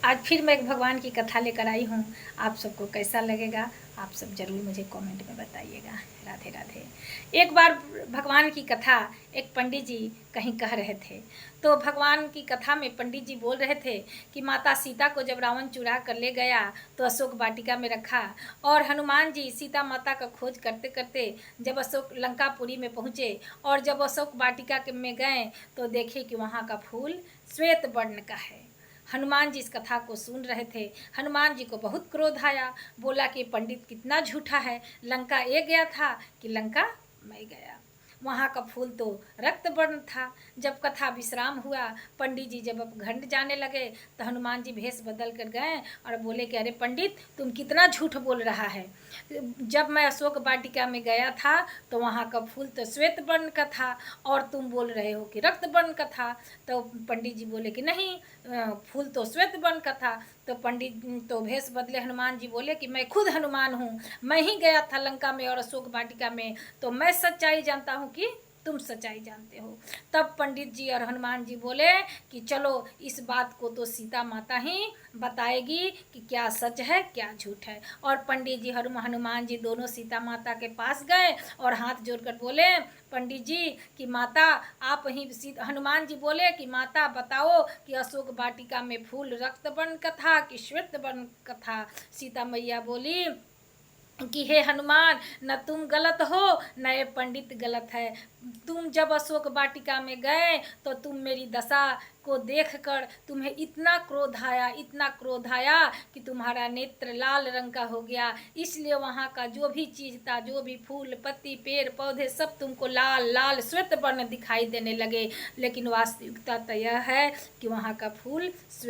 आज फिर मैं एक भगवान की कथा लेकर आई हूँ। आप सबको कैसा लगेगा आप सब ज़रूर मुझे कमेंट में बताइएगा। राधे राधे। एक बार भगवान की कथा एक पंडित जी कहीं कह रहे थे। तो भगवान की कथा में पंडित जी बोल रहे थे कि माता सीता को जब रावण चुरा कर ले गया तो अशोक वाटिका में रखा, और हनुमान जी सीता माता का खोज करते करते जब अशोक लंकापुरी में पहुँचे और जब अशोक वाटिका में गए तो देखे कि वहाँ का फूल श्वेत वर्ण का है। हनुमान जी इस कथा को सुन रहे थे। हनुमान जी को बहुत क्रोध आया, बोला कि पंडित कितना झूठा है, लंका ये गया था कि लंका मैं गया, वहाँ का फूल तो रक्त वर्ण था। जब कथा विश्राम हुआ, पंडित जी जब अब घर जाने लगे तो हनुमान जी भेष बदल कर गए और बोले कि अरे पंडित तुम कितना झूठ बोल रहा है, जब मैं अशोक वाटिका में गया था तो वहाँ का फूल तो श्वेत वर्ण का था और तुम बोल रहे हो कि रक्त वर्ण का था। तो पंडित जी बोले कि नहीं, फूल तो श्वेत वर्ण का था। तो पंडित तो भेष बदले हनुमान जी बोले कि मैं खुद हनुमान हूँ, मैं ही गया था लंका में और अशोक वाटिका में, तो मैं सच्चाई जानता हूँ कि तुम सच्चाई जानते हो। तब पंडित जी और हनुमान जी बोले कि चलो इस बात को तो सीता माता ही बताएगी कि क्या सच है क्या झूठ है। और पंडित जी हनुमान जी दोनों सीता माता के पास गए और हाथ जोड़कर बोले पंडित जी कि माता आप ही, हनुमान जी बोले कि माता बताओ कि अशोक वाटिका में फूल रक्त वर्ण का था कि श्वेत वर्ण का था। सीता मैया बोली कि हे हनुमान, न तुम गलत हो न ये पंडित गलत है। तुम जब अशोक वाटिका में गए तो तुम मेरी दशा को देखकर तुम्हें इतना क्रोध आया, इतना क्रोध आया कि तुम्हारा नेत्र लाल रंग का हो गया, इसलिए वहाँ का जो भी चीज़ था, जो भी फूल पत्ती पेड़ पौधे सब तुमको लाल लाल श्वेत वर्ण दिखाई देने लगे। लेकिन वास्तविकता तो यह है कि वहाँ का फूल श्वेत